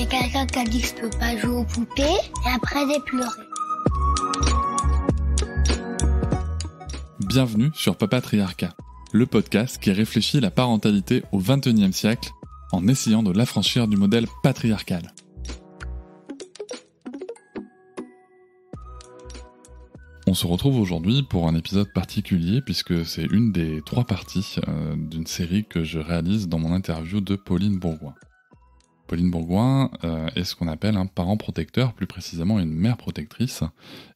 a quelqu'un qui a dit que je peux pas jouer aux poupées, et après j'ai pleuré. Bienvenue sur Papatriarcat, le podcast qui réfléchit la parentalité au XXIe siècle en essayant de l'affranchir du modèle patriarcal. On se retrouve aujourd'hui pour un épisode particulier puisque c'est une des 3 parties d'une série que je réalise dans mon interview de Pauline Bourgoin. Pauline Bourgoin est ce qu'on appelle un parent protecteur, plus précisément une mère protectrice,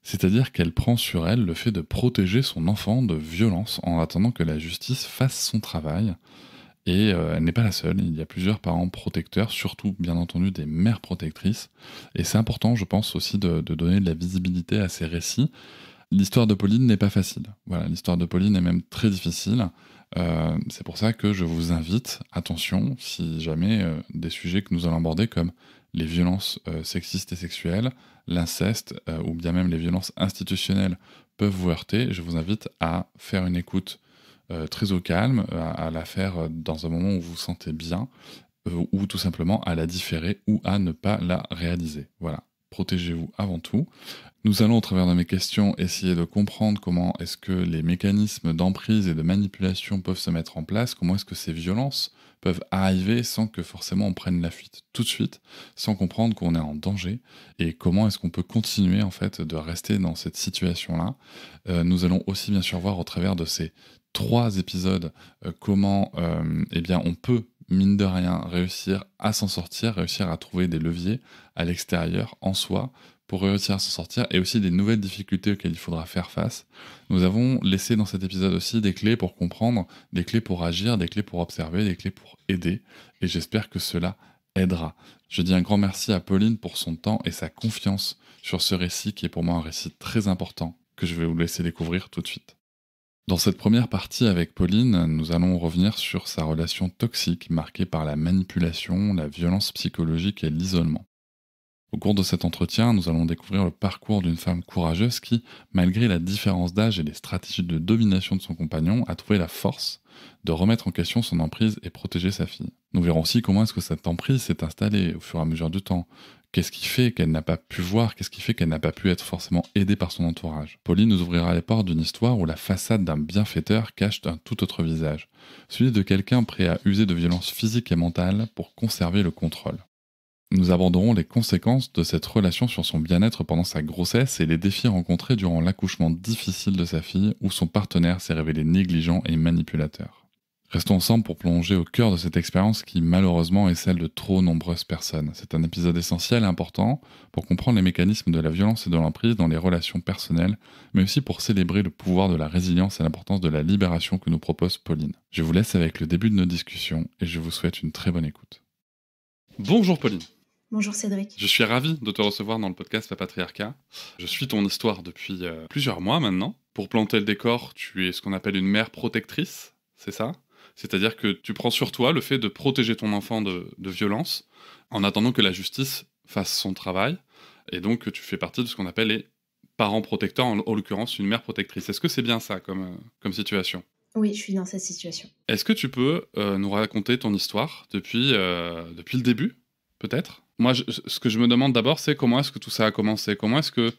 c'est-à-dire qu'elle prend sur elle le fait de protéger son enfant de violence en attendant que la justice fasse son travail. Et elle n'est pas la seule, il y a plusieurs parents protecteurs, surtout bien entendu des mères protectrices. Et c'est important, je pense aussi, de donner de la visibilité à ces récits. L'histoire de Pauline n'est pas facile. Voilà, l'histoire de Pauline est même très difficile. C'est pour ça que je vous invite, attention, si jamais des sujets que nous allons aborder comme les violences sexistes et sexuelles, l'inceste ou bien même les violences institutionnelles peuvent vous heurter, je vous invite à faire une écoute très au calme, à la faire dans un moment où vous vous sentez bien, ou tout simplement à la différer ou à ne pas la réaliser. Voilà, protégez-vous avant tout. Nous allons, au travers de mes questions, essayer de comprendre comment est-ce que les mécanismes d'emprise et de manipulation peuvent se mettre en place, comment est-ce que ces violences peuvent arriver sans que forcément on prenne la fuite tout de suite, sans comprendre qu'on est en danger, et comment est-ce qu'on peut continuer en fait de rester dans cette situation-là. Nous allons aussi bien sûr voir au travers de ces 3 épisodes comment eh bien, on peut mine de rien réussir à s'en sortir, réussir à trouver des leviers à l'extérieur, en soi, pour réussir à s'en sortir, et aussi des nouvelles difficultés auxquelles il faudra faire face. Nous avons laissé dans cet épisode aussi des clés pour comprendre, des clés pour agir, des clés pour observer, des clés pour aider, et j'espère que cela aidera. Je dis un grand merci à Pauline pour son temps et sa confiance sur ce récit qui est pour moi un récit très important, que je vais vous laisser découvrir tout de suite. Dans cette première partie avec Pauline, nous allons revenir sur sa relation toxique marquée par la manipulation, la violence psychologique et l'isolement. Au cours de cet entretien, nous allons découvrir le parcours d'une femme courageuse qui, malgré la différence d'âge et les stratégies de domination de son compagnon, a trouvé la force de remettre en question son emprise et protéger sa fille. Nous verrons aussi comment est-ce que cette emprise s'est installée au fur et à mesure du temps. Qu'est-ce qui fait qu'elle n'a pas pu voir, qu'est-ce qui fait qu'elle n'a pas pu être forcément aidée par son entourage. Pauline nous ouvrira les portes d'une histoire où la façade d'un bienfaiteur cache un tout autre visage, celui de quelqu'un prêt à user de violence physique et mentale pour conserver le contrôle. Nous aborderons les conséquences de cette relation sur son bien-être pendant sa grossesse et les défis rencontrés durant l'accouchement difficile de sa fille où son partenaire s'est révélé négligent et manipulateur. Restons ensemble pour plonger au cœur de cette expérience qui malheureusement est celle de trop nombreuses personnes. C'est un épisode essentiel et important pour comprendre les mécanismes de la violence et de l'emprise dans les relations personnelles, mais aussi pour célébrer le pouvoir de la résilience et l'importance de la libération que nous propose Pauline. Je vous laisse avec le début de nos discussions et je vous souhaite une très bonne écoute. Bonjour Pauline. Bonjour Cédric. Je suis ravi de te recevoir dans le podcast Papatriarcat. Je suis ton histoire depuis plusieurs mois maintenant. Pour planter le décor, tu es ce qu'on appelle une mère protectrice, c'est ça ? C'est-à-dire que tu prends sur toi le fait de protéger ton enfant de violence en attendant que la justice fasse son travail. Et donc tu fais partie de ce qu'on appelle les parents protecteurs, en l'occurrence une mère protectrice. Est-ce que c'est bien ça comme situation ? Oui, je suis dans cette situation. Est-ce que tu peux nous raconter ton histoire depuis le début, peut-être ? Moi, ce que je me demande d'abord, c'est comment est-ce que tout ça a commencé ? Comment est-ce que,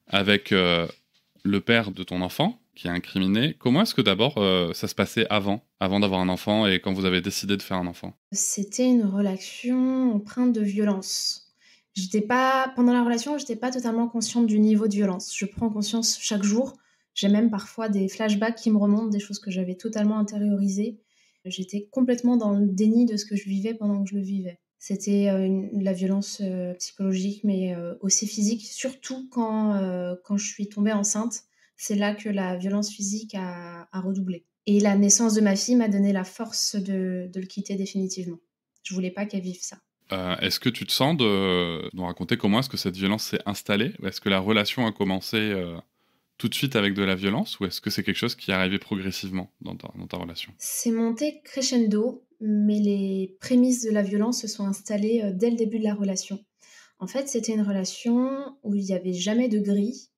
avec le père de ton enfant, qui est incriminé, comment est-ce que d'abord ça se passait avant d'avoir un enfant et quand vous avez décidé de faire un enfant ? C'était une relation empreinte de violence. Pendant la relation, j'étais pas totalement consciente du niveau de violence. Je prends conscience chaque jour. J'ai même parfois des flashbacks qui me remontent, des choses que j'avais totalement intériorisées. J'étais complètement dans le déni de ce que je vivais pendant que je le vivais. C'était la violence psychologique, mais aussi physique, surtout quand je suis tombée enceinte. C'est là que la violence physique a redoublé. Et la naissance de ma fille m'a donné la force de le quitter définitivement. Je voulais pas qu'elle vive ça. Est-ce que tu te sens de nous raconter comment est-ce que cette violence s'est installée ? Est-ce que la relation a commencé tout de suite avec de la violence ou est-ce que c'est quelque chose qui est arrivé progressivement dans ta relation ? C'est monté crescendo, mais les prémices de la violence se sont installées dès le début de la relation. En fait, c'était une relation où il n'y avait jamais de gris.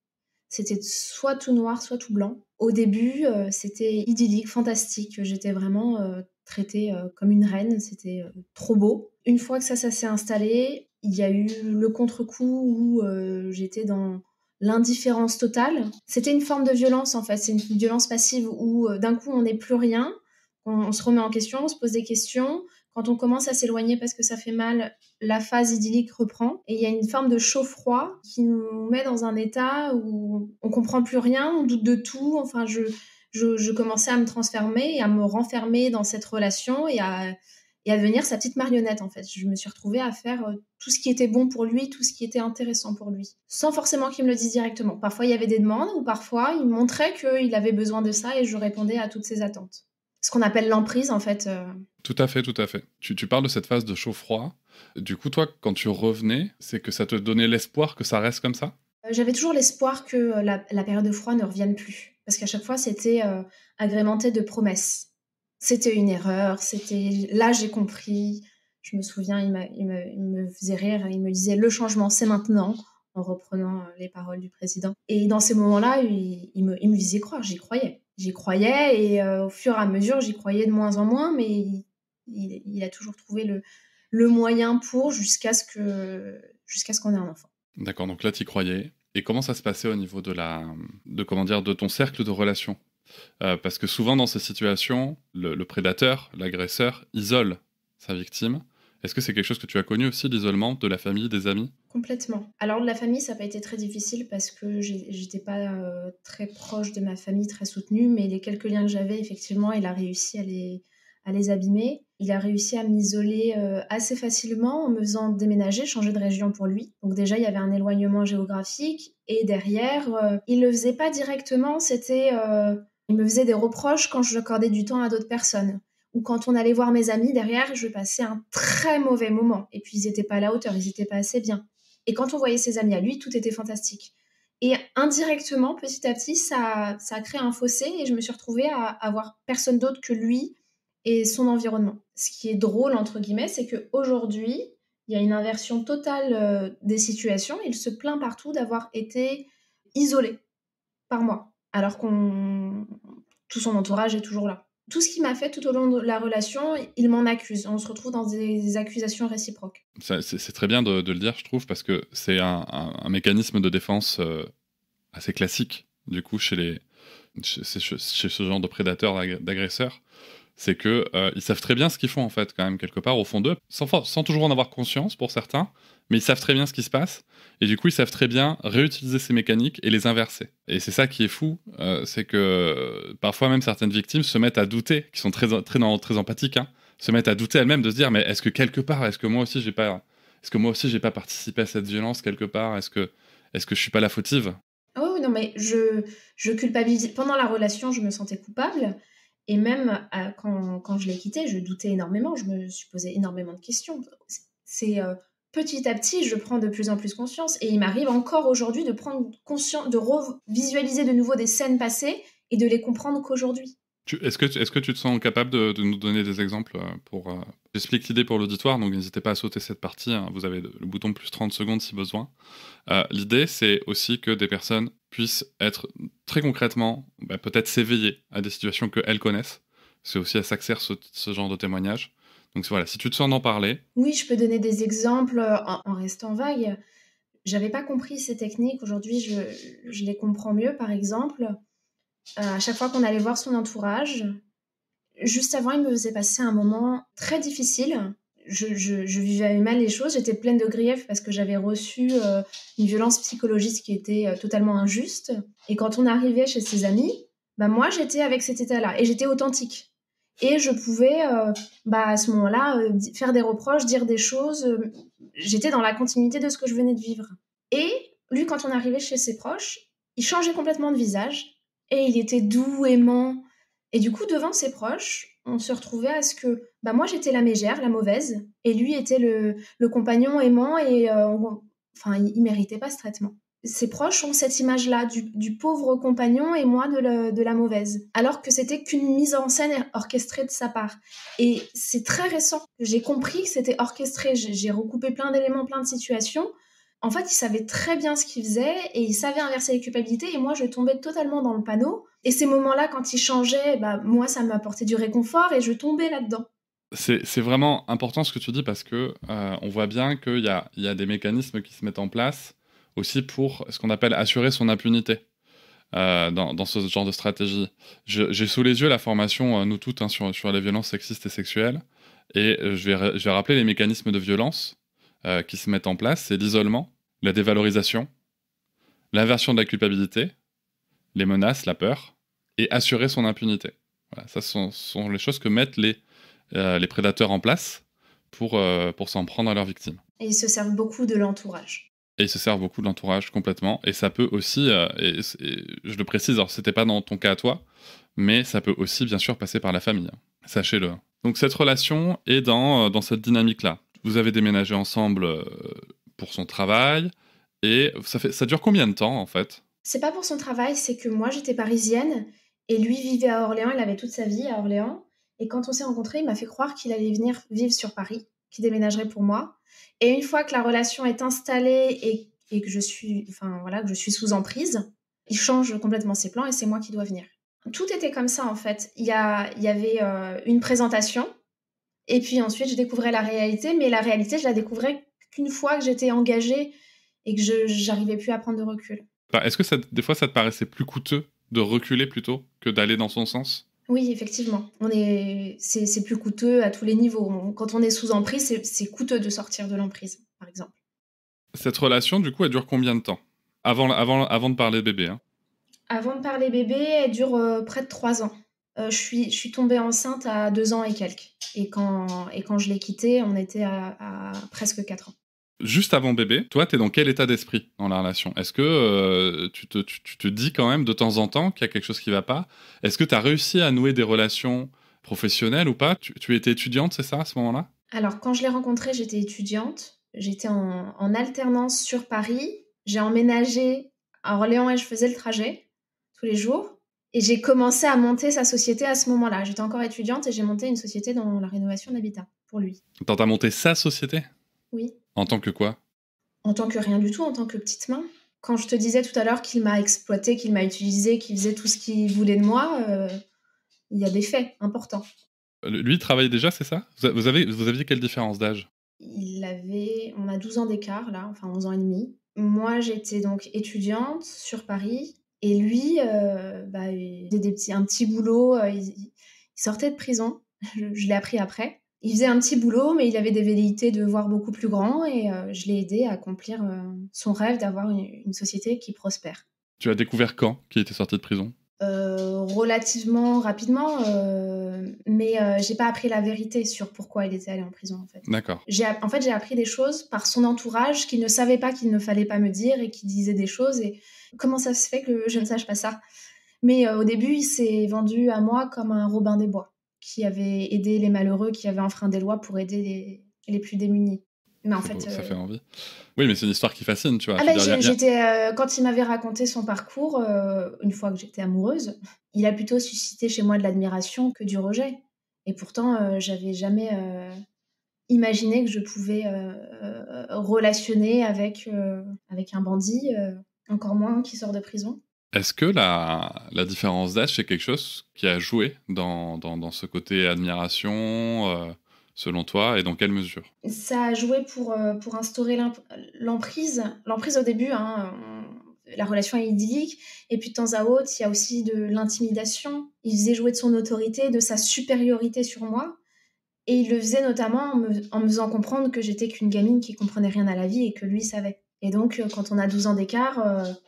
C'était soit tout noir, soit tout blanc. Au début, c'était idyllique, fantastique. J'étais vraiment traitée comme une reine. C'était trop beau. Une fois que ça s'est installé, Il y a eu le contre-coup où j'étais dans l'indifférence totale. C'était une forme de violence, en fait. C'est une violence passive où d'un coup, on n'est plus rien. On se remet en question, on se pose des questions. Quand on commence à s'éloigner parce que ça fait mal, la phase idyllique reprend. Et il y a une forme de chaud-froid qui nous met dans un état où on comprend plus rien, on doute de tout. Enfin, je commençais à me transformer et à me renfermer dans cette relation et à devenir sa petite marionnette, en fait. Je me suis retrouvée à faire tout ce qui était bon pour lui, tout ce qui était intéressant pour lui, sans forcément qu'il me le dise directement. Parfois, il y avait des demandes ou parfois, il me montrait qu'il avait besoin de ça et je répondais à toutes ses attentes. Ce qu'on appelle l'emprise, en fait. Tout à fait, tout à fait. Tu parles de cette phase de chaud-froid. Du coup, toi, quand tu revenais, c'est que ça te donnait l'espoir que ça reste comme ça ? J'avais toujours l'espoir que la période de froid ne revienne plus. Parce qu'à chaque fois, c'était agrémenté de promesses. C'était une erreur, c'était... Là, j'ai compris. Je me souviens, il me faisait rire, il me disait « Le changement, c'est maintenant », en reprenant les paroles du président. Et dans ces moments-là, il me faisait croire, j'y croyais. J'y croyais et au fur et à mesure, j'y croyais de moins en moins, mais il a toujours trouvé le moyen pour jusqu'à ce qu'on ait un enfant. D'accord, donc là, tu y croyais. Et comment ça se passait au niveau de ton cercle de relations ? Parce que souvent, dans ces situations, le prédateur, l'agresseur, isole sa victime. Est-ce que c'est quelque chose que tu as connu aussi, l'isolement de la famille, des amis ? Complètement. Alors, de la famille, ça n'a pas été très difficile parce que j'étais pas très proche de ma famille, très soutenue, mais les quelques liens que j'avais, effectivement, il a réussi à les abîmer. Il a réussi à m'isoler assez facilement en me faisant déménager, changer de région pour lui. Donc déjà, il y avait un éloignement géographique. Et derrière, il ne le faisait pas directement, il me faisait des reproches quand j'accordais du temps à d'autres personnes. Ou quand on allait voir mes amis, derrière, je passais un très mauvais moment. Et puis, ils n'étaient pas à la hauteur, ils n'étaient pas assez bien. Et quand on voyait ses amis à lui, tout était fantastique. Et indirectement, petit à petit, ça a créé un fossé et je me suis retrouvée à avoir personne d'autre que lui et son environnement. Ce qui est drôle, entre guillemets, c'est qu'aujourd'hui, il y a une inversion totale des situations. Il se plaint partout d'avoir été isolé par moi, alors tout son entourage est toujours là. Tout ce qu'il m'a fait tout au long de la relation, il m'en accuse. On se retrouve dans des accusations réciproques. C'est très bien de le dire, je trouve, parce que c'est un mécanisme de défense assez classique, du coup, chez ce genre de prédateurs, d'agresseurs. C'est que ils savent très bien ce qu'ils font, en fait, quand même, quelque part, au fond d'eux, sans toujours en avoir conscience, pour certains, mais ils savent très bien ce qui se passe, et du coup, ils savent très bien réutiliser ces mécaniques et les inverser. Et c'est ça qui est fou, c'est que parfois même certaines victimes se mettent à douter, qui sont très empathiques, hein, se mettent à douter elles-mêmes, de se dire, mais est-ce que quelque part, est-ce que moi aussi j'ai pas participé à cette violence quelque part, est-ce que je suis pas la fautive ? Oh non, mais je culpabilise. Pendant la relation, je me sentais coupable. Et même quand je l'ai quitté, je doutais énormément, je me suis posé énormément de questions. C'est petit à petit, je prends de plus en plus conscience. Et il m'arrive encore aujourd'hui de prendre conscience, de visualiser de nouveau des scènes passées et de les comprendre qu'aujourd'hui. Est-ce que tu te sens capable de nous donner des exemples pour... J'explique l'idée pour l'auditoire, donc n'hésitez pas à sauter cette partie, hein, vous avez le bouton plus 30 secondes si besoin. L'idée, c'est aussi que des personnes puissent être très concrètement, peut-être s'éveiller à des situations qu'elles connaissent. C'est aussi à ça que sert ce genre de témoignage. Donc voilà, si tu te sens d'en parler... Oui, je peux donner des exemples en restant vague. J'avais pas compris ces techniques, aujourd'hui je les comprends mieux. Par exemple, à chaque fois qu'on allait voir son entourage, juste avant, il me faisait passer un moment très difficile. Je vivais mal les choses, j'étais pleine de griefs parce que j'avais reçu une violence psychologique qui était totalement injuste. Et quand on arrivait chez ses amis, moi j'étais avec cet état-là et j'étais authentique. Et je pouvais à ce moment-là faire des reproches, dire des choses. J'étais dans la continuité de ce que je venais de vivre. Et lui, quand on arrivait chez ses proches, il changeait complètement de visage et il était doux, aimant. Et du coup, devant ses proches, on se retrouvait à ce que moi, j'étais la mégère, la mauvaise, et lui était le compagnon aimant, et il méritait pas ce traitement. Ses proches ont cette image-là du pauvre compagnon et moi de la mauvaise, alors que c'était qu'une mise en scène orchestrée de sa part. Et c'est très récent. J'ai compris que c'était orchestré. J'ai recoupé plein d'éléments, plein de situations. En fait, il savait très bien ce qu'il faisait et il savait inverser les culpabilités et moi, je tombais totalement dans le panneau. Et ces moments-là, quand il changeait, moi, ça m'apportait du réconfort et je tombais là-dedans. C'est vraiment important ce que tu dis parce que on voit bien qu'il y a des mécanismes qui se mettent en place aussi pour ce qu'on appelle assurer son impunité dans ce genre de stratégie. J'ai sous les yeux la formation Nous Toutes sur les violences sexistes et sexuelles et je vais rappeler les mécanismes de violence qui se mettent en place. C'est l'isolement, la dévalorisation, l'inversion de la culpabilité, les menaces, la peur et assurer son impunité. Voilà, ça sont les choses que mettent les prédateurs en place pour s'en prendre à leurs victimes. Et ils se servent beaucoup de l'entourage. Et ils se servent beaucoup de l'entourage complètement. Et ça peut aussi, et je le précise, alors c'était pas dans ton cas à toi, mais ça peut aussi bien sûr passer par la famille. Sachez-le. Donc cette relation est dans cette dynamique-là. Vous avez déménagé ensemble pour son travail. Et ça dure combien de temps en fait ? C'est pas pour son travail, c'est que moi j'étais parisienne et lui vivait à Orléans, il avait toute sa vie à Orléans. Et quand on s'est rencontrés, il m'a fait croire qu'il allait venir vivre sur Paris, qu'il déménagerait pour moi. Et une fois que la relation est installée et que je suis sous emprise, il change complètement ses plans et c'est moi qui dois venir. Tout était comme ça en fait. Il y avait une présentation et puis ensuite je découvrais la réalité, mais la réalité je la découvrais qu'une fois que j'étais engagée et que j'arrivais plus à prendre de recul. Est-ce que des fois ça te paraissait plus coûteux de reculer plutôt que d'aller dans son sens ? Oui, effectivement. C'est plus coûteux à tous les niveaux. Quand on est sous emprise, c'est coûteux de sortir de l'emprise, par exemple. Cette relation, du coup, elle dure combien de temps avant de parler bébé hein ? Avant de parler bébé, elle dure près de 3 ans. Je suis tombée enceinte à 2 ans et quelques. Et quand je l'ai quitté, on était à presque 4 ans. Juste avant bébé, toi, t'es dans quel état d'esprit dans la relation ? Est-ce que tu te dis quand même de temps en temps qu'il y a quelque chose qui va pas ? Est-ce que t'as réussi à nouer des relations professionnelles ou pas ? Tu étais étudiante, c'est ça, à ce moment-là ? Alors, quand je l'ai rencontré, j'étais étudiante. J'étais en alternance sur Paris. J'ai emménagé à Orléans et je faisais le trajet tous les jours. Et j'ai commencé à monter sa société à ce moment-là. J'étais encore étudiante et j'ai monté une société dans la rénovation d'habitat pour lui. T'as monté sa société ? Oui. En tant que quoi ? En tant que rien du tout, en tant que petite main. Quand je te disais tout à l'heure qu'il m'a exploité, qu'il m'a utilisé, qu'il faisait tout ce qu'il voulait de moi, il y a des faits importants. Lui, il travaille déjà, c'est ça ? Vous aviez quelle différence d'âge ? On a 12 ans d'écart, là, enfin 11 ans et demi. Moi, j'étais donc étudiante sur Paris. Et lui, il faisait un petit boulot. Il sortait de prison. Je l'ai appris après. Il faisait un petit boulot, mais il avait des velléités de voir beaucoup plus grand. Et je l'ai aidé à accomplir son rêve d'avoir une société qui prospère. Tu as découvert quand qu'il était sorti de prison ? Relativement rapidement, mais j'ai pas appris la vérité sur pourquoi il était allé en prison en fait. D'accord. J'ai appris des choses par son entourage qu'il ne savait pas, qu'il ne fallait pas me dire et qui disait des choses et comment ça se fait que je ne sache pas ça. Mais au début, il s'est vendu à moi comme un Robin des Bois qui avait aidé les malheureux, qui avait enfreint des lois pour aider les plus démunis. Mais en fait, ça fait envie. Oui, mais c'est une histoire qui fascine, tu vois. Quand il m'avait raconté son parcours, une fois que j'étais amoureuse, il a plutôt suscité chez moi de l'admiration que du rejet. Et pourtant, j'avais jamais imaginé que je pouvais relationner avec un bandit, encore moins qui sort de prison. Est-ce que la différence d'âge, c'est quelque chose qui a joué dans ce côté admiration selon toi, et dans quelle mesure ? Ça a joué pour instaurer l'emprise. L'emprise au début, la relation est idyllique. Et puis de temps à autre, il y a aussi de l'intimidation. Il faisait jouer de son autorité, de sa supériorité sur moi. Et il le faisait notamment en me faisant comprendre que j'étais qu'une gamine qui comprenait rien à la vie et que lui savait. Et donc, quand on a 12 ans d'écart,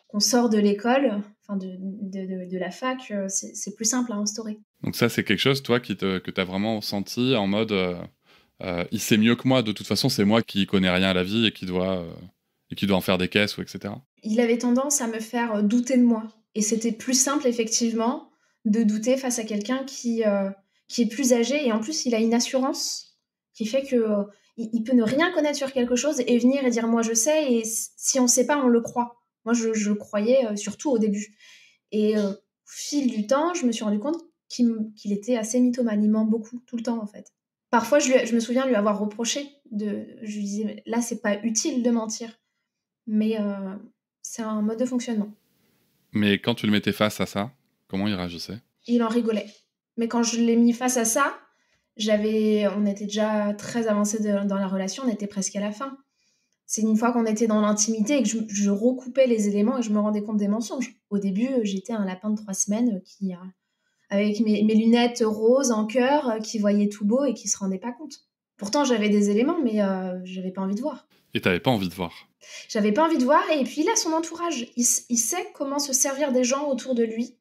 qu'on sort de l'école, enfin de la fac, c'est plus simple à instaurer. Donc ça, c'est quelque chose, toi, que tu as vraiment senti en mode il sait mieux que moi, de toute façon, c'est moi qui connais rien à la vie et qui doit en faire des caisses, ou etc. Il avait tendance à me faire douter de moi. Et c'était plus simple, effectivement, de douter face à quelqu'un qui est plus âgé. Et en plus, il a une assurance qui fait que il peut ne rien connaître sur quelque chose et venir et dire « moi, je sais ». Et si on ne sait pas, on le croit. Moi, je le croyais surtout au début. Et au fil du temps, je me suis rendu compte qu'il était assez mythomane. Il ment beaucoup, tout le temps, en fait. Parfois, je me souviens lui avoir reproché. Je lui disais « là, c'est pas utile de mentir ». Mais c'est un mode de fonctionnement. Mais quand tu le mettais face à ça, comment il réagissait ? Il en rigolait. Mais quand je l'ai mis face à ça, On était déjà très avancés dans la relation, on était presque à la fin. C'est une fois qu'on était dans l'intimité et que je recoupais les éléments et je me rendais compte des mensonges. Au début, j'étais un lapin de 3 semaines avec mes lunettes roses en cœur, qui voyait tout beau et qui se rendait pas compte. Pourtant, j'avais des éléments, mais j'avais pas envie de voir. Et t'avais pas envie de voir. J'avais pas envie de voir, et puis il a son entourage. Il sait comment se servir des gens autour de lui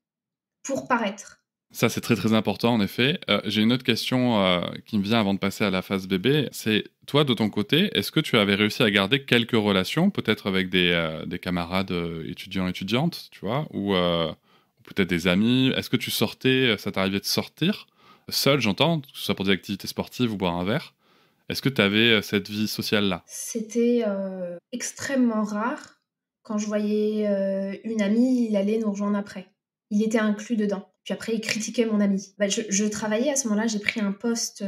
pour paraître. Ça, c'est très très important en effet. J'ai une autre question qui me vient avant de passer à la phase bébé. C'est, toi de ton côté, est-ce que tu avais réussi à garder quelques relations, peut-être avec des camarades étudiants-étudiantes, tu vois, ou peut-être des amis? Est-ce que tu sortais, ça t'arrivait de sortir seul, j'entends, que ce soit pour des activités sportives ou boire un verre? Est-ce que tu avais cette vie sociale-là? C'était extrêmement rare. Quand je voyais une amie, il allait nous rejoindre après. Il était inclus dedans. Puis après, il critiquait mon ami. Je travaillais à ce moment-là, j'ai pris un poste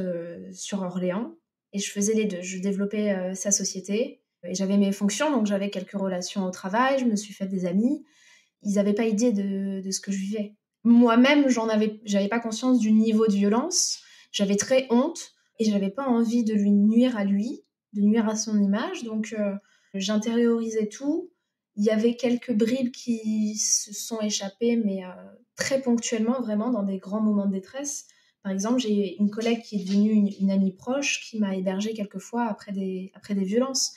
sur Orléans et je faisais les deux. Je développais sa société et j'avais mes fonctions, donc j'avais quelques relations au travail, je me suis fait des amis. Ils n'avaient pas idée de ce que je vivais. Moi-même, j'avais pas conscience du niveau de violence. J'avais très honte et j'avais pas envie de lui nuire à lui, de nuire à son image. Donc, j'intériorisais tout. Il y avait quelques bribes qui se sont échappées, mais très ponctuellement, vraiment, dans des grands moments de détresse. Par exemple, j'ai une collègue qui est devenue une amie proche qui m'a hébergée quelques fois après des violences.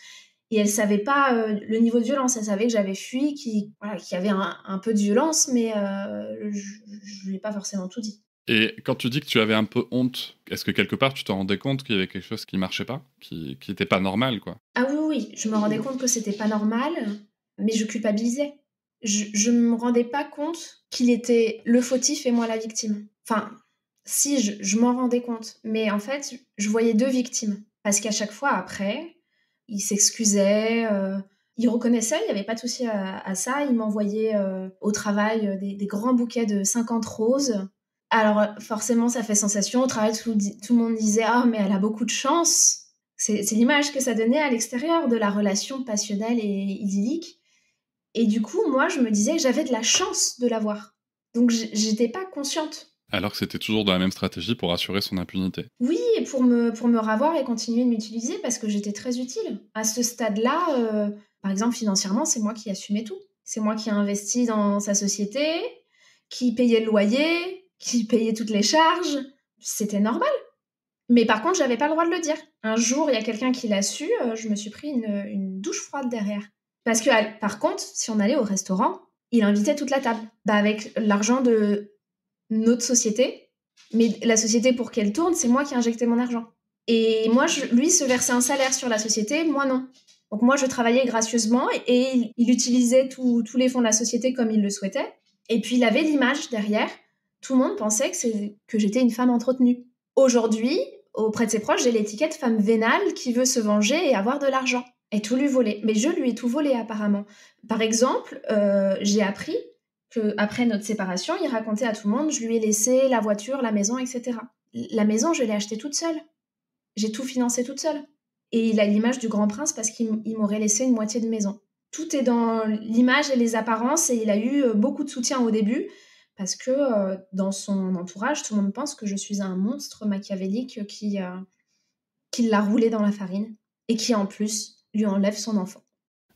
Et elle savait pas le niveau de violence. Elle savait que j'avais fui, qu'il y avait un peu de violence, mais je lui ai pas forcément tout dit. Et quand tu dis que tu avais un peu honte, est-ce que quelque part tu te rendais compte qu'il y avait quelque chose qui marchait pas, qui était pas normal, quoi? Ah oui, je me rendais compte que c'était pas normal, mais je culpabilisais. Je me rendais pas compte qu'il était le fautif et moi la victime. Enfin, si, je m'en rendais compte, mais en fait, je voyais 2 victimes. Parce qu'à chaque fois, après, il s'excusait, il reconnaissait, il n'y avait pas de souci à ça. Il m'envoyait au travail des grands bouquets de 50 roses. Alors forcément, ça fait sensation. Au travail, tout le monde disait « Ah, mais elle a beaucoup de chance !» C'est l'image que ça donnait à l'extérieur de la relation passionnelle et idyllique. Et du coup, moi, je me disais que j'avais de la chance de l'avoir. Donc, j'étais pas consciente. Alors que c'était toujours dans la même stratégie pour assurer son impunité. Oui, et pour me ravoir et continuer de m'utiliser parce que j'étais très utile. À ce stade-là, par exemple, financièrement, c'est moi qui assumais tout. C'est moi qui ai investi dans sa société, qui payait le loyer, qui payait toutes les charges. C'était normal. Mais par contre, j'avais pas le droit de le dire. Un jour, il y a quelqu'un qui l'a su, je me suis pris une douche froide derrière. Parce que, par contre, si on allait au restaurant, il invitait toute la table. Avec l'argent de notre société, mais la société pour qu'elle tourne, c'est moi qui ai injecté mon argent. Et moi, lui se versait un salaire sur la société, moi non. Donc moi, je travaillais gracieusement et il utilisait tous les fonds de la société comme il le souhaitait. Et puis, il avait l'image derrière. Tout le monde pensait que j'étais une femme entretenue. Aujourd'hui, auprès de ses proches, j'ai l'étiquette femme vénale qui veut se venger et avoir de l'argent. Et tout lui voler. Mais je lui ai tout volé apparemment. Par exemple, j'ai appris qu'après notre séparation, il racontait à tout le monde, je lui ai laissé la voiture, la maison, etc. La maison, je l'ai achetée toute seule. J'ai tout financé toute seule. Et il a l'image du grand prince parce qu'il m'aurait laissé une moitié de maison. Tout est dans l'image et les apparences, et il a eu beaucoup de soutien au début parce que dans son entourage, tout le monde pense que je suis un monstre machiavélique qui l'a roulé dans la farine et qui en plus lui enlève son enfant.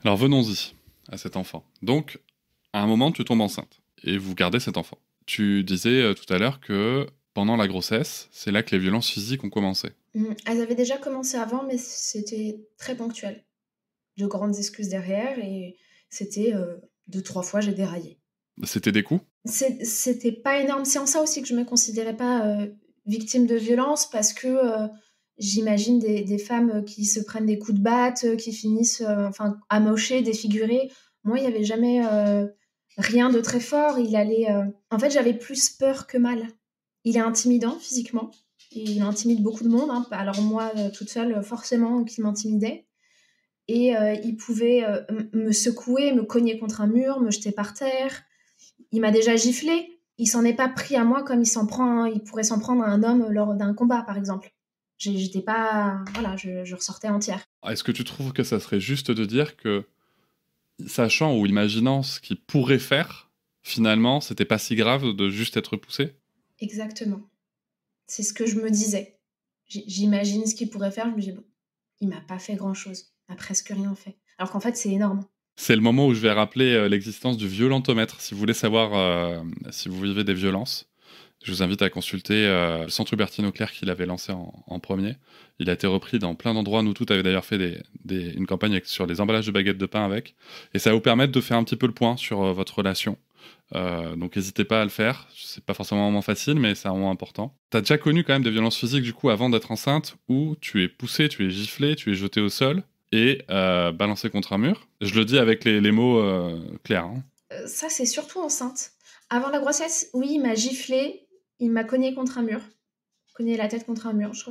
Alors venons-y à cet enfant. Donc, à un moment, tu tombes enceinte et vous gardez cet enfant. Tu disais tout à l'heure que pendant la grossesse, c'est là que les violences physiques ont commencé. Elles avaient déjà commencé avant, mais c'était très ponctuel. De grandes excuses derrière, et c'était 2-3 fois j'ai déraillé. C'était des coups ? C'était pas énorme. C'est en ça aussi que je me considérais pas victime de violence, parce que j'imagine des femmes qui se prennent des coups de batte, qui finissent amochées, défigurées. Moi, il n'y avait jamais rien de très fort. En fait, j'avais plus peur que mal. Il est intimidant physiquement. Il intimide beaucoup de monde. Hein. Alors moi, toute seule, forcément, qu'il m'intimidait. Et il pouvait me secouer, me cogner contre un mur, me jeter par terre. Il m'a déjà giflé. Il s'en est pas pris à moi comme il pourrait s'en prendre à un homme lors d'un combat, par exemple. J'étais pas... Voilà, je ressortais entière. Est-ce que tu trouves que ça serait juste de dire que, sachant ou imaginant ce qu'il pourrait faire, finalement, c'était pas si grave de juste être poussé ? Exactement. C'est ce que je me disais. J'imagine ce qu'il pourrait faire, je me dis: «Bon, il m'a pas fait grand-chose, il a presque rien fait». Alors qu'en fait, c'est énorme. C'est le moment où je vais rappeler l'existence du violentomètre. Si vous voulez savoir si vous vivez des violences, je vous invite à consulter le Centre Hubertine Auclair qu'il avait lancé en premier. Il a été repris dans plein d'endroits. Nous, tout avait d'ailleurs fait une campagne sur les emballages de baguettes de pain avec. Et ça va vous permettre de faire un petit peu le point sur votre relation. Donc n'hésitez pas à le faire. C'est pas forcément un moment facile, mais c'est un moment important. T'as déjà connu quand même des violences physiques du coup avant d'être enceinte, où tu es poussé, tu es giflé, tu es jeté au sol et balancé contre un mur. Je le dis avec les mots clairs. Hein. Ça, c'est surtout enceinte. Avant la grossesse, oui, il m'a giflé, il m'a cogné contre un mur, cogné la tête contre un mur. Je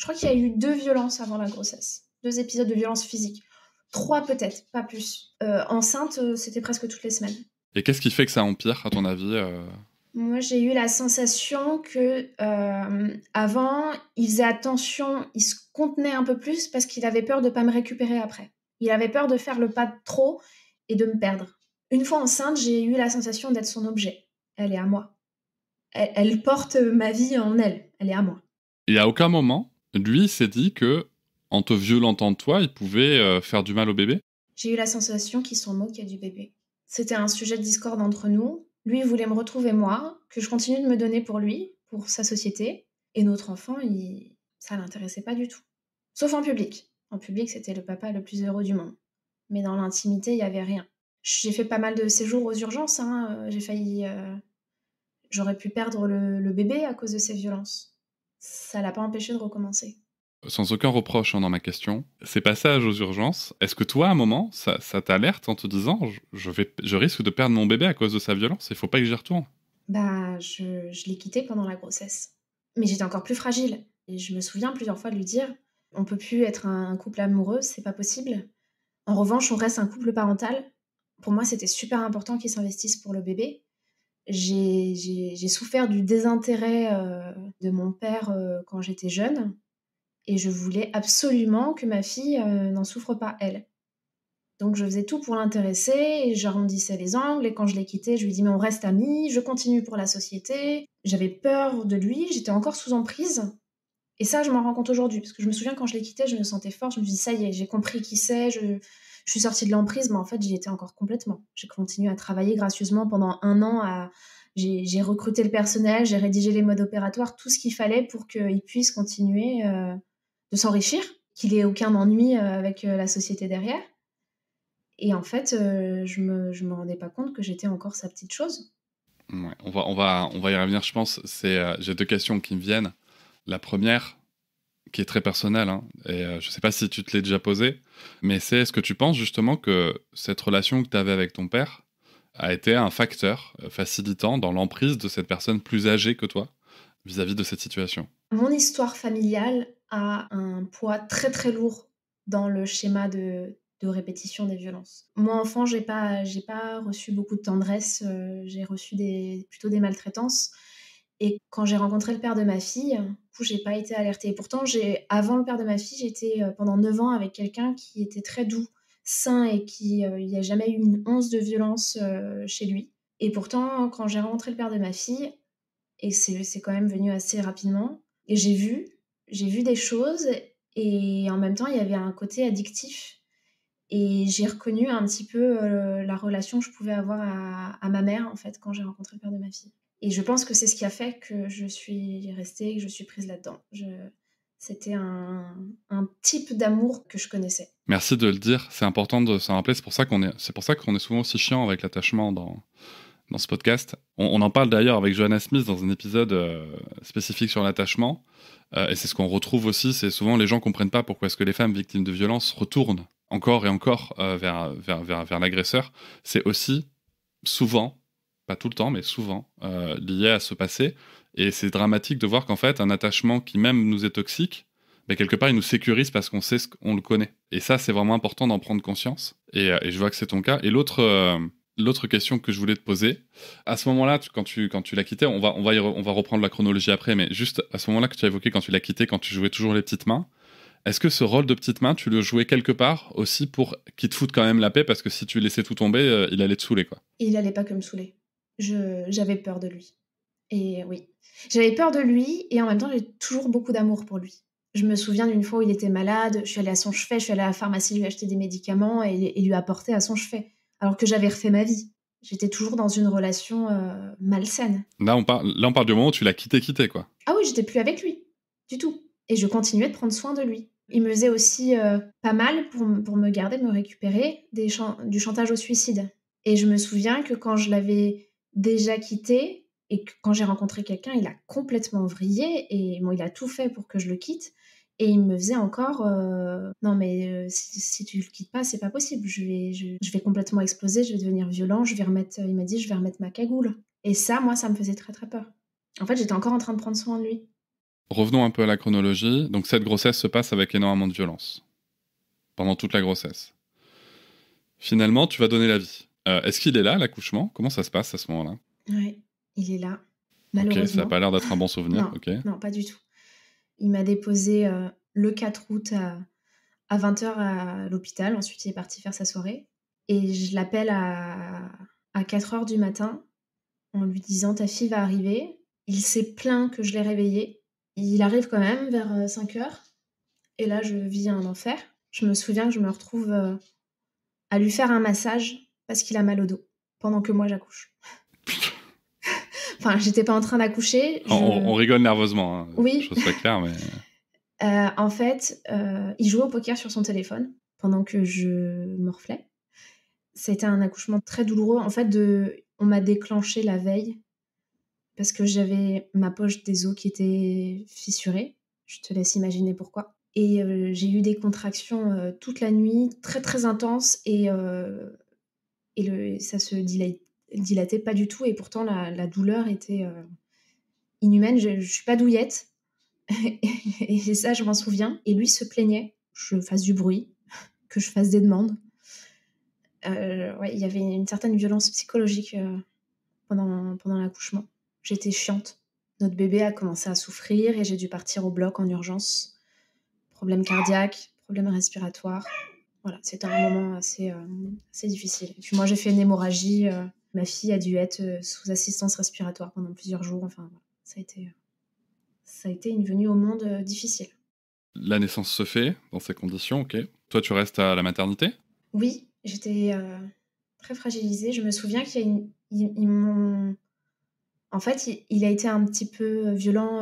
crois qu'il y a eu 2 violences avant la grossesse, 2 épisodes de violence physique. 3 peut-être, pas plus. Enceinte, c'était presque toutes les semaines. Et qu'est-ce qui fait que ça empire, à ton avis Moi, j'ai eu la sensation que avant, il faisait attention, il se contenait un peu plus parce qu'il avait peur de pas me récupérer après. Il avait peur de faire le pas de trop et de me perdre. Une fois enceinte, j'ai eu la sensation d'être son objet. Elle est à moi. Elle porte ma vie en elle. Elle est à moi. Et à aucun moment, lui s'est dit que, en te violentant de toi, il pouvait faire du mal au bébé. J'ai eu la sensation qu'il s'en moquait du bébé. C'était un sujet de discorde entre nous. Lui, il voulait me retrouver moi, que je continue de me donner pour lui, pour sa société. Et notre enfant, ça l'intéressait pas du tout. Sauf en public. En public, c'était le papa le plus heureux du monde. Mais dans l'intimité, il n'y avait rien. J'ai fait pas mal de séjours aux urgences. J'ai failli... J'aurais pu perdre le bébé à cause de ces violences. Ça l'a pas empêché de recommencer. Sans aucun reproche dans ma question, ces passages aux urgences, est-ce que toi, à un moment, ça t'alerte en te disant je risque de perdre mon bébé à cause de sa violence, il faut pas que j'y retourne? Bah, je l'ai quitté pendant la grossesse. Mais j'étais encore plus fragile. Et je me souviens plusieurs fois de lui dire, on peut plus être un couple amoureux, c'est pas possible. En revanche, on reste un couple parental. Pour moi, c'était super important qu'il s'investisse pour le bébé. J'ai souffert du désintérêt de mon père quand j'étais jeune. Et je voulais absolument que ma fille n'en souffre pas, elle. Donc je faisais tout pour l'intéresser, et j'arrondissais les angles, et quand je l'ai quitté, je lui dis mais on reste amis, je continue pour la société. J'avais peur de lui, j'étais encore sous emprise. Et ça, je m'en rends compte aujourd'hui, parce que je me souviens quand je l'ai quitté, je me sentais forte, je me dis ça y est, j'ai compris qui c'est, je suis sortie de l'emprise, mais en fait j'y étais encore complètement. J'ai continué à travailler gracieusement pendant 1 an, j'ai recruté le personnel, j'ai rédigé les modes opératoires, tout ce qu'il fallait pour qu'il puisse continuer de s'enrichir, qu'il ait aucun ennui avec la société derrière. Et en fait, je me rendais pas compte que j'étais encore sa petite chose. Ouais, on va y revenir, je pense. J'ai 2 questions qui me viennent. La première, qui est très personnelle, hein, et je sais pas si tu te l'es déjà posée, mais c'est est-ce que tu penses justement que cette relation que tu avais avec ton père a été un facteur facilitant dans l'emprise de cette personne plus âgée que toi vis-à-vis de cette situation? Mon histoire familiale a un poids très très lourd dans le schéma de répétition des violences. Moi, enfant, j'ai pas reçu beaucoup de tendresse, j'ai reçu plutôt des maltraitances. Et quand j'ai rencontré le père de ma fille, du coup, j'ai pas été alertée. Et pourtant, avant le père de ma fille, j'étais pendant 9 ans avec quelqu'un qui était très doux, sain, et il n'y a jamais eu une once de violence chez lui. Et pourtant, quand j'ai rencontré le père de ma fille, et c'est quand même venu assez rapidement, et j'ai vu des choses, et en même temps, il y avait un côté addictif. Et j'ai reconnu un petit peu la relation que je pouvais avoir à ma mère, en fait, quand j'ai rencontré le père de ma fille. Et je pense que c'est ce qui a fait que je suis restée, que je suis prise là-dedans. C'était un type d'amour que je connaissais. Merci de le dire, c'est important de s'en rappeler, c'est pour ça qu'on est souvent aussi chiant avec l'attachement dans ce podcast. On en parle d'ailleurs avec Johanna Smith dans un épisode spécifique sur l'attachement, et c'est ce qu'on retrouve aussi, c'est souvent les gens comprennent pas pourquoi est-ce que les femmes victimes de violences retournent encore et encore vers l'agresseur. C'est aussi souvent, pas tout le temps, mais souvent lié à ce passé, et c'est dramatique de voir qu'en fait un attachement qui même nous est toxique, mais quelque part il nous sécurise parce qu'on sait qu'on le connaît. Et ça, c'est vraiment important d'en prendre conscience, et je vois que c'est ton cas. Et l'autre question que je voulais te poser, à ce moment-là, quand tu l'as quitté, on va reprendre la chronologie après, mais juste à ce moment-là que tu as évoqué quand tu l'as quitté, quand tu jouais toujours les petites mains, est-ce que ce rôle de petite main, tu le jouais quelque part aussi pour qu'il te foute quand même la paix, parce que si tu laissais tout tomber, il allait te saouler, quoi? Il allait pas que me saouler. J'avais peur de lui. Et oui, j'avais peur de lui, et en même temps, j'ai toujours beaucoup d'amour pour lui. Je me souviens d'une fois où il était malade, je suis allée à son chevet, je suis allée à la pharmacie lui acheter des médicaments et lui apporter à son chevet, alors que j'avais refait ma vie. J'étais toujours dans une relation malsaine. Là, on parle du moment où tu l'as quitté, quoi. Ah oui, j'étais plus avec lui, du tout. Et je continuais de prendre soin de lui. Il me faisait aussi pas mal pour me garder, me récupérer, du chantage au suicide. Et je me souviens que quand je l'avais déjà quitté et que quand j'ai rencontré quelqu'un, il a complètement vrillé et bon, il a tout fait pour que je le quitte. Et il me faisait encore non mais si tu le quittes pas, c'est pas possible. Je vais complètement exploser, je vais devenir violent, il m'a dit je vais remettre ma cagoule. Et ça, moi, ça me faisait très très peur. En fait, j'étais encore en train de prendre soin de lui. Revenons un peu à la chronologie. Donc cette grossesse se passe avec énormément de violence. Pendant toute la grossesse. Finalement, tu vas donner la vie. Est-ce qu'il est là, l'accouchement ? Comment ça se passe à ce moment-là ? Ouais, il est là. Malheureusement. Ok, ça n'a pas l'air d'être un bon souvenir. Non, okay. Non, pas du tout. Il m'a déposé le 4 août à 20h à l'hôpital. Ensuite, il est parti faire sa soirée. Et je l'appelle à 4h du matin en lui disant « Ta fille va arriver ». Il s'est plaint que je l'ai réveillé. Il arrive quand même vers 5h. Et là, je vis un enfer. Je me souviens que je me retrouve à lui faire un massage parce qu'il a mal au dos pendant que moi, j'accouche. Enfin, j'étais pas en train d'accoucher. On rigole nerveusement. Hein. Oui. Chose pas claire, mais... En fait, il jouait au poker sur son téléphone pendant que je morflais. C'était un accouchement très douloureux. En fait, on m'a déclenché la veille parce que j'avais ma poche des os qui était fissurée. Je te laisse imaginer pourquoi. Et j'ai eu des contractions toute la nuit, très très intenses, et ça se dilatait pas du tout. Et pourtant, la douleur était inhumaine. Je suis pas douillette. Et ça, je m'en souviens. Et lui se plaignait que je fasse du bruit, que je fasse des demandes. Ouais, il y avait une certaine violence psychologique pendant l'accouchement. J'étais chiante. Notre bébé a commencé à souffrir et j'ai dû partir au bloc en urgence. Problème cardiaque, problème respiratoire. Voilà, c'était un moment assez difficile. Et puis moi, j'ai fait une hémorragie. Ma fille a dû être sous assistance respiratoire pendant plusieurs jours. Enfin, voilà, ça a été une venue au monde difficile. La naissance se fait dans ces conditions, ok. Toi, tu restes à la maternité ? Oui, j'étais très fragilisée. Je me souviens qu'ils m'ont... En fait, il a été un petit peu violent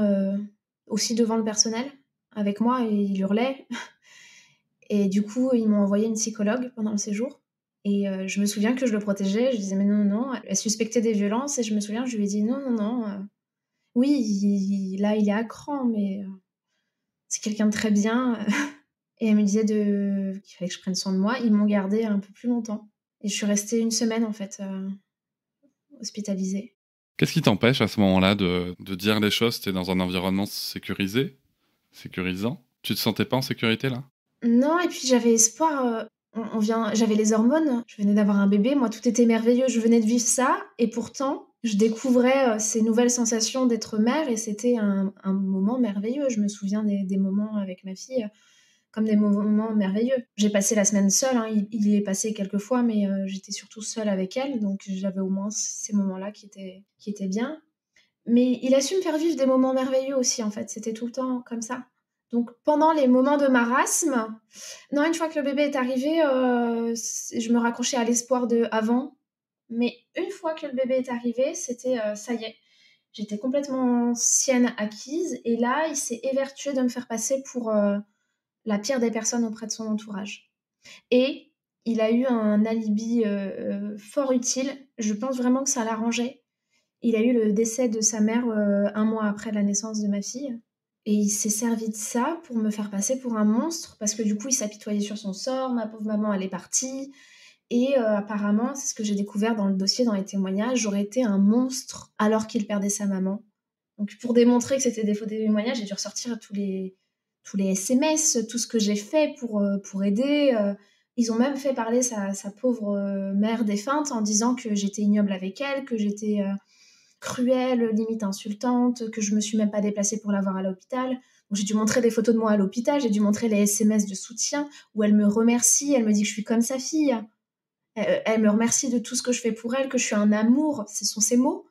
aussi devant le personnel avec moi, et il hurlait. Et du coup, ils m'ont envoyé une psychologue pendant le séjour. Et je me souviens que je le protégeais. Je disais, mais non, non. Elle suspectait des violences et je me souviens que je lui ai dit, non, non, non. Oui, là, il est à cran, mais c'est quelqu'un de très bien. Et elle me disait qu'il fallait que je prenne soin de moi. Ils m'ont gardée un peu plus longtemps. Et je suis restée une semaine, en fait, hospitalisée. Qu'est-ce qui t'empêche à ce moment-là de dire les choses ? T'es dans un environnement sécurisant. Tu te sentais pas en sécurité, là ? Non, et puis j'avais espoir. J'avais les hormones. Je venais d'avoir un bébé. Moi, tout était merveilleux. Je venais de vivre ça. Et pourtant, je découvrais ces nouvelles sensations d'être mère. Et c'était un moment merveilleux. Je me souviens des moments avec ma fille comme des moments merveilleux. J'ai passé la semaine seule, hein. Il y est passé quelques fois, mais j'étais surtout seule avec elle, donc j'avais au moins ces moments-là qui étaient bien. Mais il a su me faire vivre des moments merveilleux aussi, en fait. C'était tout le temps comme ça. Donc pendant les moments de marasme, non, une fois que le bébé est arrivé, je me raccrochais à l'espoir de avant. Mais une fois que le bébé est arrivé, c'était ça y est. J'étais complètement sienne acquise, et là, il s'est évertué de me faire passer pour la pire des personnes auprès de son entourage. Et il a eu un alibi fort utile. Je pense vraiment que ça l'arrangeait. Il a eu le décès de sa mère 1 mois après la naissance de ma fille. Et il s'est servi de ça pour me faire passer pour un monstre, parce que du coup, il s'apitoyait sur son sort. Ma pauvre maman, elle est partie. Et apparemment, c'est ce que j'ai découvert dans le dossier, dans les témoignages, j'aurais été un monstre alors qu'il perdait sa maman. Donc pour démontrer que c'était des faux témoignages, j'ai dû ressortir tous les SMS, tout ce que j'ai fait pour aider. Ils ont même fait parler sa pauvre mère défunte en disant que j'étais ignoble avec elle, que j'étais cruelle, limite insultante, que je me suis même pas déplacée pour la voir à l'hôpital. Donc j'ai dû montrer des photos de moi à l'hôpital, j'ai dû montrer les SMS de soutien où elle me remercie, elle me dit que je suis comme sa fille. Elle me remercie de tout ce que je fais pour elle, que je suis un amour, ce sont ses mots.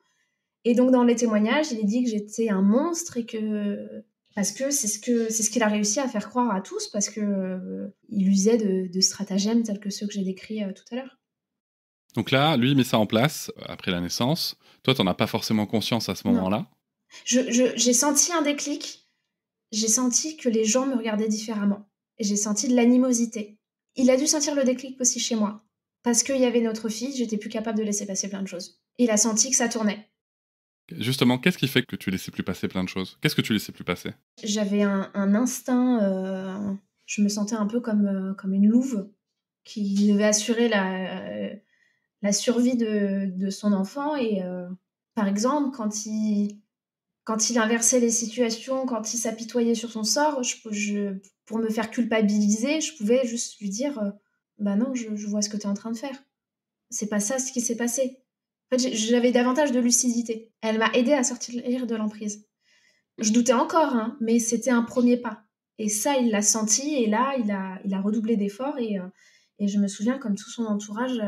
Et donc dans les témoignages, il est dit que j'étais un monstre et que Parce que c'est ce qu'il a réussi à faire croire à tous, parce que il usait de stratagèmes tels que ceux que j'ai décrits tout à l'heure. Donc là, lui, il met ça en place après la naissance. Toi, t'en as pas forcément conscience à ce moment-là. J'ai senti un déclic. J'ai senti que les gens me regardaient différemment. Et j'ai senti de l'animosité. Il a dû sentir le déclic aussi chez moi. Parce qu'il y avait notre fille, j'étais plus capable de laisser passer plein de choses. Il a senti que ça tournait. Justement, qu'est-ce qui fait que tu laissais plus passer plein de choses ? Qu'est-ce que tu laissais plus passer ? J'avais un instinct, je me sentais un peu comme une louve qui devait assurer la survie de son enfant. Et par exemple, quand il inversait les situations, quand il s'apitoyait sur son sort, pour me faire culpabiliser, je pouvais juste lui dire bah non, je vois ce que tu es en train de faire. C'est pas ça ce qui s'est passé. En fait, j'avais davantage de lucidité. Elle m'a aidée à sortir de l'emprise. Je doutais encore, hein, mais c'était un premier pas. Et ça, il l'a senti, et là, il a redoublé d'efforts. Et je me souviens, comme tout son entourage,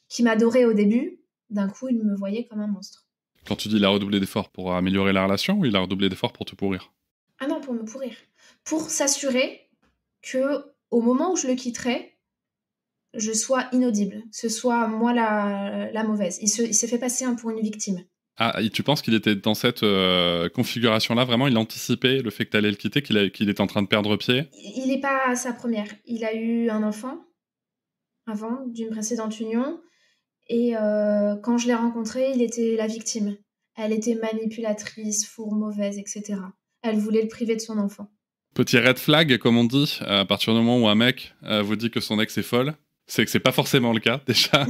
qui m'adorait au début, d'un coup, il me voyait comme un monstre. Quand tu dis il a redoublé d'efforts pour améliorer la relation, ou il a redoublé d'efforts pour te pourrir ? Ah non, pour me pourrir. Pour s'assurer que au moment où je le quitterai, je sois inaudible, ce soit moi la mauvaise. Il s'est fait passer pour une victime. Ah, et tu penses qu'il était dans cette configuration-là, vraiment, il anticipait le fait que tu allais le quitter, qu'il était en train de perdre pied ? Il n'est pas à sa première. Il a eu un enfant avant, d'une précédente union. Et quand je l'ai rencontré, il était la victime. Elle était manipulatrice, fourre, mauvaise, etc. Elle voulait le priver de son enfant. Petit red flag, comme on dit, à partir du moment où un mec vous dit que son ex est folle, c'est que c'est pas forcément le cas, déjà.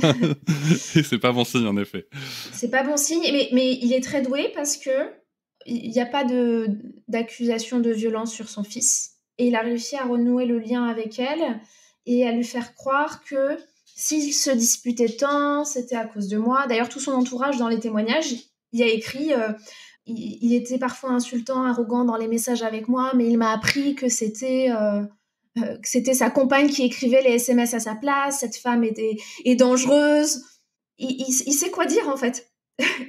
Et c'est pas bon signe, en effet. C'est pas bon signe, mais il est très doué parce que il n'y a pas d'accusation de violence sur son fils. Et il a réussi à renouer le lien avec elle et à lui faire croire que s'il se disputait tant, c'était à cause de moi. D'ailleurs, tout son entourage, dans les témoignages, il a écrit il était parfois insultant, arrogant dans les messages avec moi, mais il m'a appris que c'était sa compagne qui écrivait les SMS à sa place. Cette femme est dangereuse. Il sait quoi dire, en fait.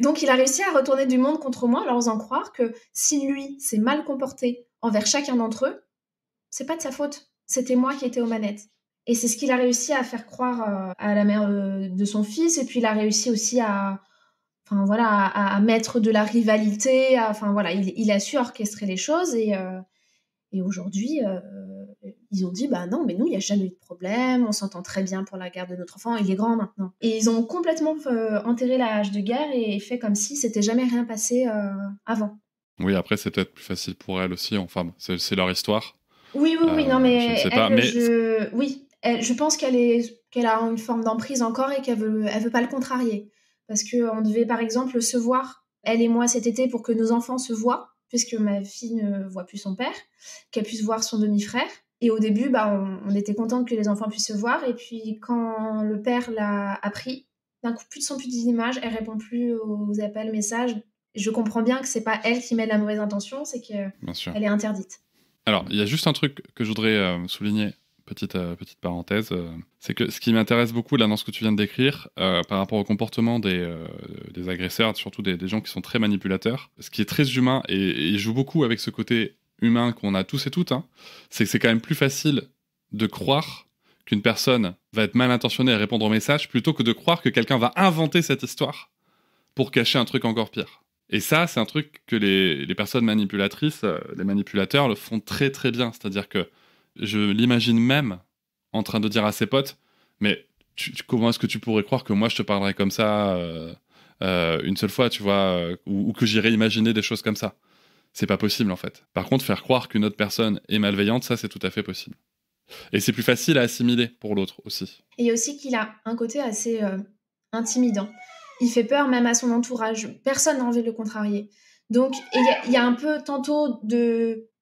Donc, il a réussi à retourner du monde contre moi en leur faisant croire que si lui s'est mal comporté envers chacun d'entre eux, c'est pas de sa faute. C'était moi qui étais aux manettes. Et c'est ce qu'il a réussi à faire croire à la mère de son fils. Et puis, il a réussi aussi à mettre de la rivalité. Il a su orchestrer les choses. Et aujourd'hui, ils ont dit, bah non, mais nous, il n'y a jamais eu de problème, on s'entend très bien pour la garde de notre enfant, il est grand maintenant. Et ils ont complètement enterré la hache de guerre et fait comme si c'était jamais rien passé avant. Oui, après, c'est peut-être plus facile pour elle aussi, enfin, c'est leur histoire. Oui, non, mais je ne sais pas, mais... je pense qu'elle a une forme d'emprise encore et qu'elle veut pas le contrarier. Parce qu'on devait, par exemple, se voir, elle et moi, cet été, pour que nos enfants se voient, puisque ma fille ne voit plus son père, qu'elle puisse voir son demi-frère. Et au début, on était contente que les enfants puissent se voir. Et puis, quand le père l'a appris, d'un coup, plus de son, plus d'image, elle répond plus aux appels, messages. Je comprends bien que c'est pas elle qui met de la mauvaise intention, c'est qu'elle est interdite. Alors, il y a juste un truc que je voudrais souligner, petite parenthèse, c'est que ce qui m'intéresse beaucoup là dans ce que tu viens de décrire, par rapport au comportement des agresseurs, surtout des gens qui sont très manipulateurs, ce qui est très humain et il joue beaucoup avec ce côté humain qu'on a tous et toutes, hein, c'est que c'est quand même plus facile de croire qu'une personne va être mal intentionnée à répondre aux messages plutôt que de croire que quelqu'un va inventer cette histoire pour cacher un truc encore pire. Et ça, c'est un truc que les personnes manipulatrices, les manipulateurs le font très très bien. C'est-à-dire que je l'imagine même en train de dire à ses potes, mais comment est-ce que tu pourrais croire que moi je te parlerais comme ça une seule fois, tu vois, ou que j'irais imaginer des choses comme ça. C'est pas possible en fait. Par contre, faire croire qu'une autre personne est malveillante, ça c'est tout à fait possible. Et c'est plus facile à assimiler pour l'autre aussi. Et il y a aussi qu'il a un côté assez intimidant. Il fait peur même à son entourage. Personne n'a envie de le contrarier. Donc, il y a un peu tantôt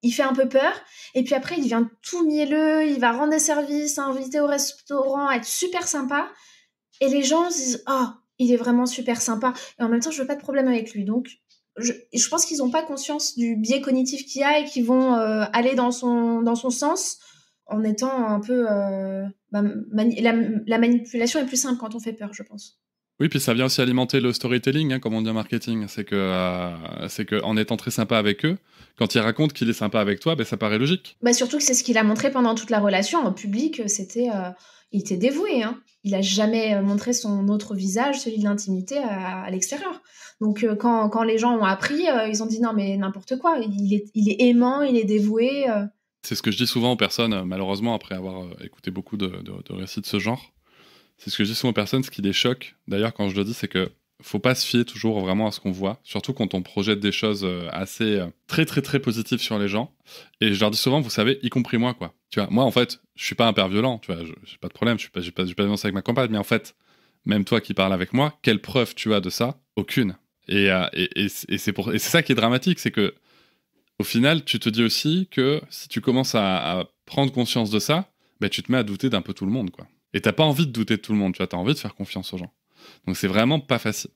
il fait un peu peur, et puis après, il devient tout mielleux, il va rendre des services, inviter au restaurant, être super sympa. Et les gens se disent « Oh, il est vraiment super sympa. » Et en même temps, je veux pas de problème avec lui. Donc, je pense qu'ils n'ont pas conscience du biais cognitif qu'il y a et qu'ils vont aller dans son sens en étant un peu... la manipulation est plus simple quand on fait peur, je pense. Oui, puis ça vient aussi alimenter le storytelling, hein, comme on dit en marketing. C'est que en étant très sympa avec eux, quand il raconte qu'il est sympa avec toi, ben, ça paraît logique. Bah, surtout que c'est ce qu'il a montré pendant toute la relation. En public, il était dévoué, hein. Il a jamais montré son autre visage, celui de l'intimité, à l'extérieur. Donc, quand les gens ont appris, ils ont dit non, mais n'importe quoi. Il est aimant, il est dévoué. C'est ce que je dis souvent aux personnes, malheureusement, après avoir écouté beaucoup de récits de ce genre. C'est ce que je dis souvent aux personnes, ce qui les choque, d'ailleurs, quand je le dis, c'est que faut pas se fier toujours vraiment à ce qu'on voit, surtout quand on projette des choses assez très très très positives sur les gens. Et je leur dis souvent, vous savez, y compris moi, quoi. Tu vois, moi, en fait, je suis pas un père violent, tu vois, j'ai pas de problème, j'ai pas de violence avec ma compagne, mais en fait, même toi qui parles avec moi, quelle preuve tu as de ça? Aucune. Et c'est ça qui est dramatique, c'est que au final, tu te dis aussi que si tu commences à prendre conscience de ça, bah, tu te mets à douter d'un peu tout le monde, quoi. Et t'as pas envie de douter de tout le monde, tu vois, t'as envie de faire confiance aux gens. Donc c'est vraiment pas facile.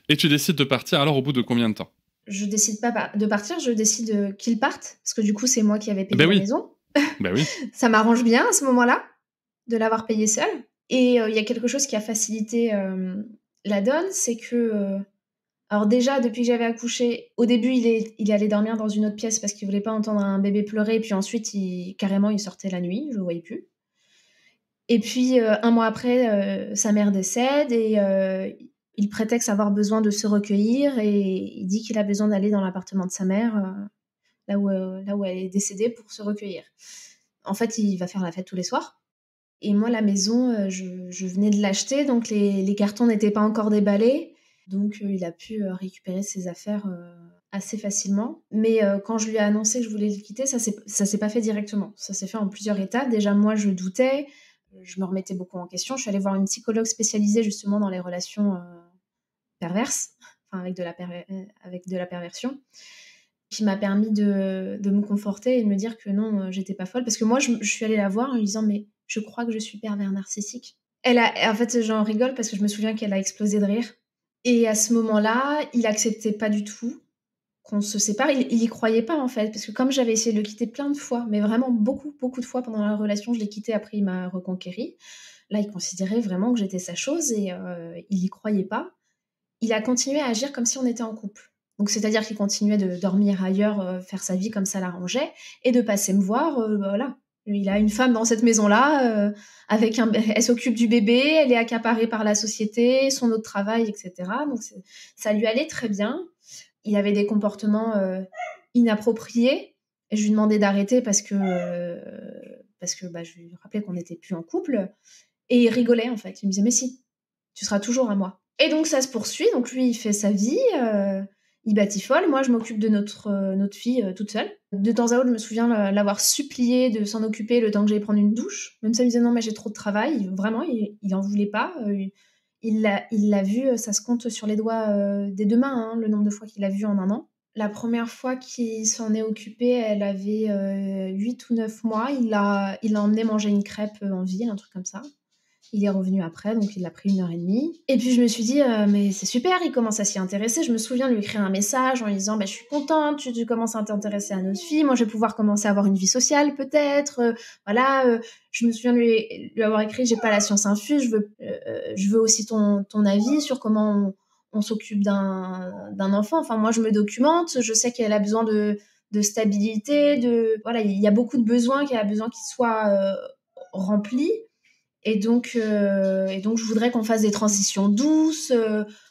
Et tu décides de partir alors au bout de combien de temps? Je décide pas de partir, je décide qu'ils partent, parce que du coup, c'est moi qui avais payé Ben la oui, maison. ben oui. Ça m'arrange bien à ce moment-là de l'avoir payé seule. Et il y a quelque chose qui a facilité la donne, c'est que alors déjà, depuis que j'avais accouché, au début, il est allé dormir dans une autre pièce parce qu'il voulait pas entendre un bébé pleurer. Puis ensuite, carrément, il sortait la nuit, je le voyais plus. Et puis, un mois après, sa mère décède et il prétexte avoir besoin de se recueillir et il dit qu'il a besoin d'aller dans l'appartement de sa mère, là où elle est décédée, pour se recueillir. En fait, il va faire la fête tous les soirs. Et moi, la maison, je venais de l'acheter, donc les cartons n'étaient pas encore déballés. Donc, il a pu récupérer ses affaires assez facilement. Mais quand je lui ai annoncé que je voulais le quitter, ça s'est pas fait directement. Ça s'est fait en plusieurs étapes. Déjà, moi, je doutais. Je me remettais beaucoup en question. Je suis allée voir une psychologue spécialisée justement dans les relations perverses, enfin, avec de la perversion, qui m'a permis de me conforter et de me dire que non, j'étais pas folle. Parce que moi, je suis allée la voir en lui disant, mais je crois que je suis pervers narcissique. En fait, j'en rigole parce que je me souviens qu'elle a explosé de rire. Et à ce moment-là, il acceptait pas du tout qu'on se sépare. Il y croyait pas, en fait, parce que comme j'avais essayé de le quitter plein de fois, mais vraiment beaucoup, beaucoup de fois pendant la relation, je l'ai quitté, après il m'a reconquéri. Là, il considérait vraiment que j'étais sa chose et il y croyait pas. Il a continué à agir comme si on était en couple. Donc, c'est-à-dire qu'il continuait de dormir ailleurs, faire sa vie comme ça l'arrangeait, et de passer me voir, voilà. Il a une femme dans cette maison-là, elle s'occupe du bébé, elle est accaparée par la société, son autre travail, etc. Donc, ça lui allait très bien. Il avait des comportements inappropriés, et je lui demandais d'arrêter parce que je lui rappelais qu'on n'était plus en couple, et il rigolait, en fait. Il me disait, mais si, tu seras toujours à moi. Et donc ça se poursuit, donc lui il fait sa vie, il batifole, moi je m'occupe de notre fille toute seule. De temps à autre je me souviens l'avoir supplié de s'en occuper le temps que j'allais prendre une douche, même ça il me disait non mais j'ai trop de travail, vraiment il en voulait pas, il l'a vu, ça se compte sur les doigts des deux mains, hein, le nombre de fois qu'il l'a vu en un an. La première fois qu'il s'en est occupé, elle avait 8 ou 9 mois, il l'a emmené manger une crêpe en ville, un truc comme ça. Il est revenu après, donc il a pris 1 heure et demie. Et puis je me suis dit, mais c'est super, il commence à s'y intéresser. Je me souviens de lui écrire un message en lui disant, bah, je suis contente, tu commences à t'intéresser à notre fille, moi je vais pouvoir commencer à avoir une vie sociale peut-être. Voilà, je me souviens de lui avoir écrit, j'ai pas la science infuse, je veux aussi ton avis sur comment on s'occupe d'un enfant. Enfin, moi je me documente, je sais qu'elle a besoin de stabilité, voilà, il y a beaucoup de besoins qu'elle a besoin qu'ils soient remplis. Et donc, je voudrais qu'on fasse des transitions douces.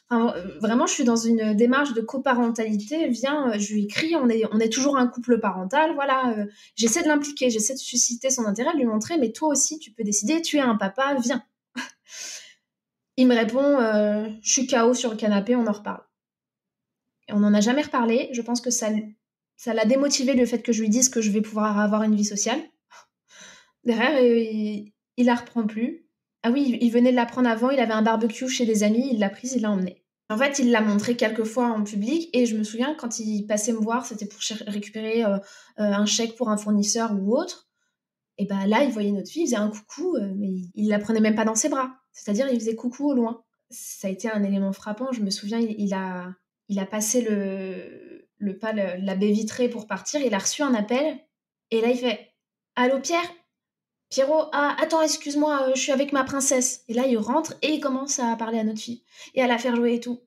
Vraiment, je suis dans une démarche de coparentalité. Viens, je lui écris, on est toujours un couple parental. Voilà, j'essaie de l'impliquer, j'essaie de susciter son intérêt, de lui montrer, mais toi aussi, tu peux décider, tu es un papa, viens. Il me répond, je suis KO sur le canapé, on en reparle. Et on n'en a jamais reparlé. Je pense que ça l'a démotivé, le fait que je lui dise que je vais pouvoir avoir une vie sociale. Derrière, il la reprend plus. Ah oui, il venait de la prendre avant, il avait un barbecue chez des amis, il l'a prise, il l'a emmenée. En fait, il l'a montrée quelques fois en public, et je me souviens, quand il passait me voir, c'était pour récupérer un chèque pour un fournisseur ou autre. Et bah là, il voyait notre fille, il faisait un coucou, mais il la prenait même pas dans ses bras. C'est-à-dire, il faisait coucou au loin. Ça a été un élément frappant. Je me souviens, il a passé la baie vitrée pour partir, il a reçu un appel, et là, il fait « Allô, Pierre ?» Pierrot, ah, attends, excuse-moi, je suis avec ma princesse. Et là, il rentre et il commence à parler à notre fille et à la faire jouer et tout.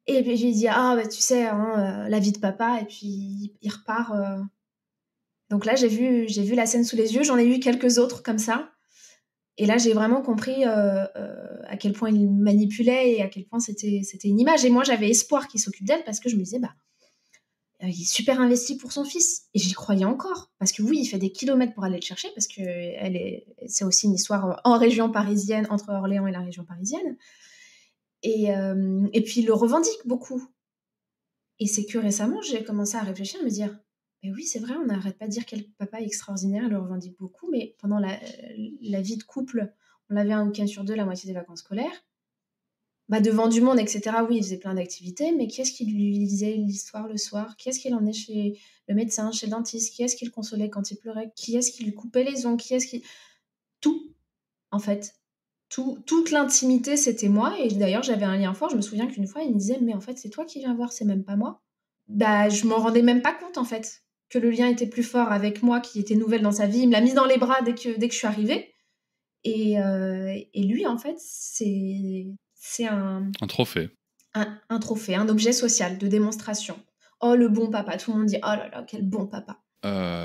Et puis, je lui dis, ah, bah, tu sais, hein, la vie de papa. Et puis, il repart. Donc là, j'ai vu la scène sous les yeux. J'en ai eu quelques autres comme ça. Et là, j'ai vraiment compris à quel point il manipulait et à quel point c'était une image. Et moi, j'avais espoir qu'il s'occupe d'elle parce que je me disais, bah, il est super investi pour son fils. Et j'y croyais encore. Parce que oui, il fait des kilomètres pour aller le chercher parce que c'est aussi une histoire en région parisienne, entre Orléans et la région parisienne. Et puis, il le revendique beaucoup. Et c'est que récemment, j'ai commencé à réfléchir, à me dire, mais oui, c'est vrai, on n'arrête pas de dire quel papa est extraordinaire, il le revendique beaucoup, mais pendant la vie de couple, on l'avait un week-end sur 2, la moitié des vacances scolaires. Bah, devant du monde, etc., oui, il faisait plein d'activités, mais qui est-ce qui lui lisait l'histoire le soir? Qui est-ce qu'il emmenait chez le médecin, chez le dentiste? Qui est-ce qui le consolait quand il pleurait? Qui est-ce qui lui coupait les ongles? Tout, en fait. Toute l'intimité, c'était moi. Et d'ailleurs, j'avais un lien fort. Je me souviens qu'une fois, il me disait, mais en fait, c'est toi qui viens voir, c'est même pas moi. Bah, je m'en rendais même pas compte, en fait, que le lien était plus fort avec moi, qui était nouvelle dans sa vie. Il me l'a mise dans les bras dès que je suis arrivée. Et lui, en fait, c'est un trophée. Un trophée, un objet social de démonstration. Oh, le bon papa. Tout le monde dit, oh là là, quel bon papa.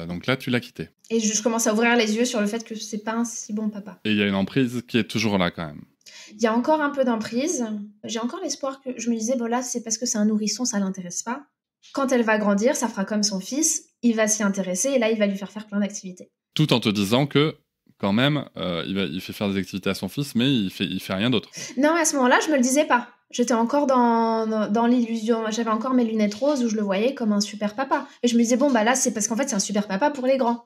Donc là, tu l'as quitté. Et je commence à ouvrir les yeux sur le fait que c'est pas un si bon papa. Et il y a une emprise qui est toujours là, quand même. Il y a encore un peu d'emprise. J'ai encore l'espoir que je me disais, bon là, c'est parce que c'est un nourrisson, ça l'intéresse pas. Quand elle va grandir, ça fera comme son fils, il va s'y intéresser et là, il va lui faire plein d'activités. Tout en te disant que, quand même, il fait faire des activités à son fils, mais il fait rien d'autre. Non, à ce moment-là, je me le disais pas. J'étais encore dans l'illusion. J'avais encore mes lunettes roses où je le voyais comme un super papa. Et je me disais, bon, bah là, c'est parce qu'en fait, c'est un super papa pour les grands.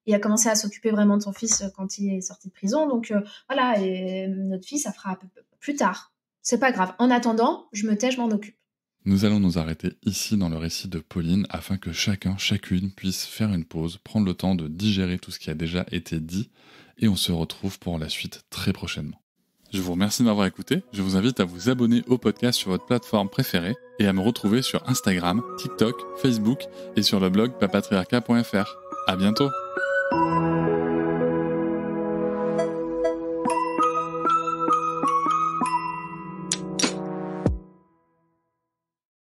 Il a commencé à s'occuper vraiment de son fils quand il est sorti de prison. Donc voilà, et notre fils, ça fera plus tard. C'est pas grave. En attendant, je me tais, je m'en occupe. Nous allons nous arrêter ici dans le récit de Pauline afin que chacune puisse faire une pause, prendre le temps de digérer tout ce qui a déjà été dit et on se retrouve pour la suite très prochainement. Je vous remercie de m'avoir écouté, je vous invite à vous abonner au podcast sur votre plateforme préférée et à me retrouver sur Instagram, TikTok, Facebook et sur le blog papatriarca.fr. À bientôt.